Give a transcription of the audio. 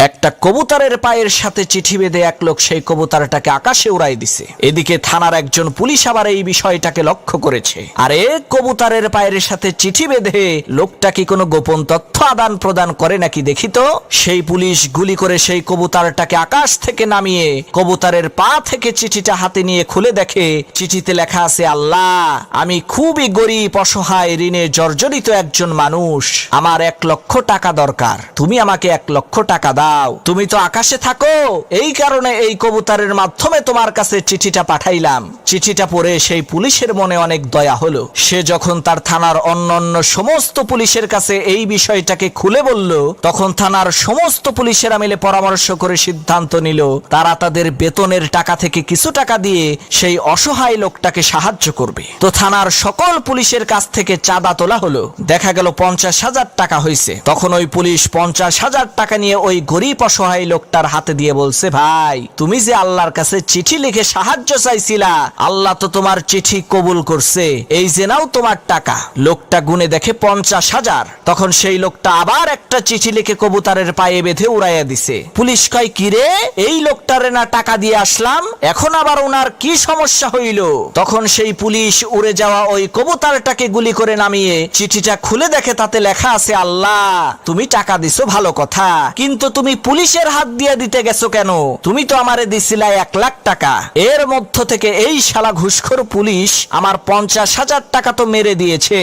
একটা কবুতরের পায়ের সাথে চিঠি বেঁধে এক লোক সেই কবুতরটাকে আকাশে উড়াই দিছে। এদিকে থানার একজন পুলিশ আবার এই বিষয়টাকে লক্ষ্য করেছে। আরে কবুতরের পায়ের সাথে চিঠি বেঁধে লোকটা কি কোনো গোপন তথ্য আদান প্রদান করে নাকি দেখি তো। সেই পুলিশ গুলি করে সেই কবুতরটাকে আকাশ থেকে নামিয়ে কবুতরের পা থেকে চিঠিটা হাতে নিয়ে খুলে দেখে চিঠিতে লেখা আছে, আল্লাহ, আমি খুবই গরিব, অসহায়, ঋণে জর্জরিত একজন মানুষ। আমার 1 লক্ষ টাকা দরকার। তুমি আমাকে 1 লক্ষ টাকা দাও। তুমি তো আকাশে থাকো, এই কারণে এই কবুতরের মাধ্যমে তোমার কাছে চিঠিটা পাঠাইলাম। চিঠিটা পড়ে সেই পুলিশের মনে অনেক দয়া হলো। সে যখন তার থানার অন্যান্য সমস্ত পুলিশের কাছে এই বিষয়টাকে খুলে বলল, তখন থানার সমস্ত পুলিশেরা মিলে পরামর্শ করে সিদ্ধান্ত নিল তারা তাদের বেতনের টাকা থেকে কিছু টাকা দিয়ে সেই অসহায় লোকটাকে সাহায্য করবে। তো থানার সকল পুলিশের কাছ থেকে চাঁদা তোলা হলো। দেখা গেল 50,000 টাকা হয়েছে। তখন ওই পুলিশ 50,000 টাকা নিয়ে ওই গরিব অসহায় লোকটার হাতে দিয়ে বলছে, ভাই, তুমি যে আল্লাহর কাছে চিঠি লিখে সাহায্য চাইছিলা, আল্লাহ তো তোমার চিঠি কবুল করছে। এই যে নাও তোমার টাকা। লোকটা গুনে দেখে 50,000। তখন সেই লোকটা আবার একটা চিঠি লিখে কবুতরের পায়ে বেঁধে উড়াইয়া দিছে। পুলিশ কয়, কি রে, এই লোকটারে না টাকা দিয়ে আসলাম, এখন আবার ওনার কি সমস্যা হইল? তখন সেই পুলিশ উড়ে যাওয়া ওই কবুতরটাকে গুলি করে নামিয়ে চিঠিটা খুলে দেখে তাতে লেখা আছে, আল্লাহ, তুমি টাকা দিছো ভালো কথা, কিন্তু তুমি পুলিশের হাত দিয়ে দিতে গেছো কেন? তুমি তো আমারে দিছিলা 1 লাখ টাকা। এর মধ্য থেকে এই শালা ঘুষখোর পুলিশ আমার 50,000 টাকা তো মেরে দিয়েছে।